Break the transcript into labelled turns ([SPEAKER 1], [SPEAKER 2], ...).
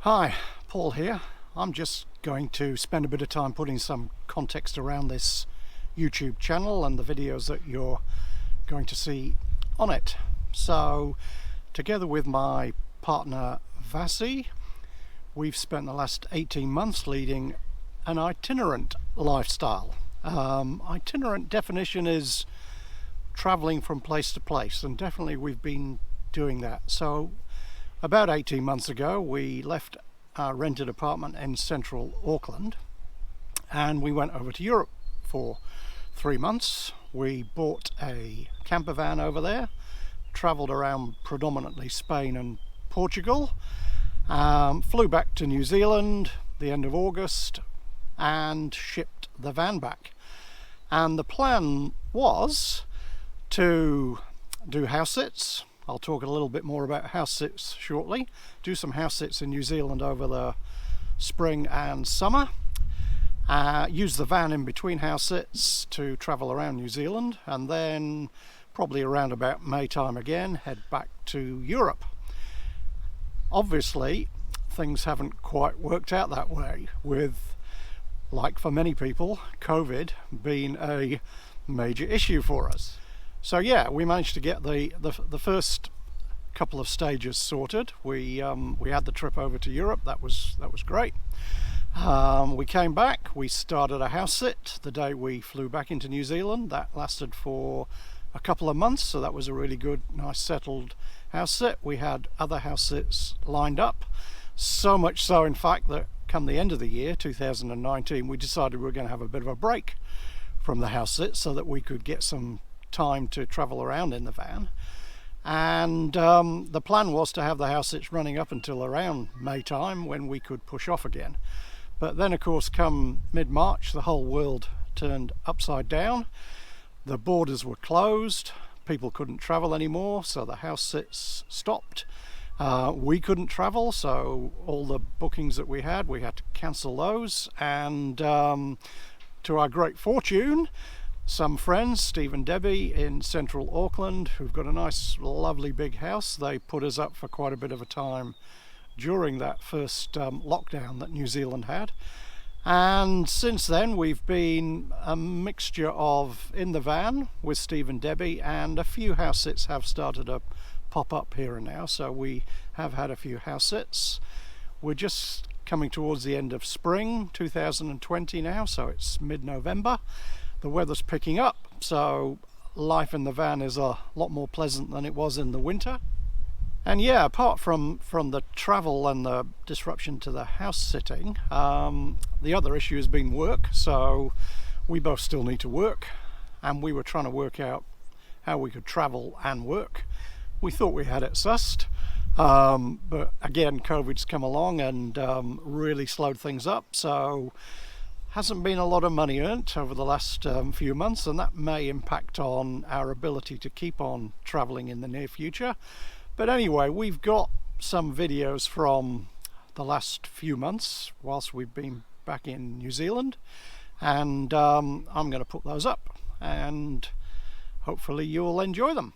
[SPEAKER 1] Hi, Paul here. I'm just going to spend a bit of time putting some context around this YouTube channel and the videos that you're going to see on it. So, together with my partner Vasi, we've spent the last 18 months leading an itinerant lifestyle. Itinerant definition is traveling from place to place, and definitely we've been doing that. So about 18 months ago we left our rented apartment in central Auckland and we went over to Europe for 3 months. We bought a camper van over there, travelled around predominantly Spain and Portugal, flew back to New Zealand the end of August and shipped the van back. And the plan was to do house sits. I'll talk a little bit more about house sits shortly. Do some house sits in New Zealand over the spring and summer. Use the van in between house sits to travel around New Zealand, and then probably around about May time again head back to Europe. Obviously things haven't quite worked out that way, with, like for many people, COVID being a major issue for us. So yeah, we managed to get the first couple of stages sorted. We had the trip over to Europe. That was great. We came back. We started a house sit the day we flew back into New Zealand. That lasted for a couple of months, so that was a really good, nice, settled house sit. We had other house sits lined up. So much so, in fact, that come the end of the year, 2019, we decided we were going to have a bit of a break from the house sit so that we could get some time to travel around in the van. And the plan was to have the house sits running up until around May time, when we could push off again. But then of course come mid-March the whole world turned upside down. The borders were closed, people couldn't travel anymore, so the house sits stopped. We couldn't travel, so all the bookings that we had to cancel those. And to our great fortune, some friends, Steve and Debbie in central Auckland, who've got a nice lovely big house, they put us up for quite a bit of a time during that first lockdown that New Zealand had. And since then we've been a mixture of in the van with Steve and Debbie, and a few house sits have started to pop up here and now, so we have had a few house sits. We're just coming towards the end of spring 2020 now, so it's mid-November. The weather's picking up, so life in the van is a lot more pleasant than it was in the winter. And yeah, apart from the travel and the disruption to the house sitting, the other issue has been work. So we both still need to work, and we were trying to work out how we could travel and work. We thought we had it sussed, but again, COVID's come along and really slowed things up. So hasn't been a lot of money earned over the last few months, and that may impact on our ability to keep on traveling in the near future. But anyway, we've got some videos from the last few months whilst we've been back in New Zealand, and I'm going to put those up and hopefully you'll enjoy them.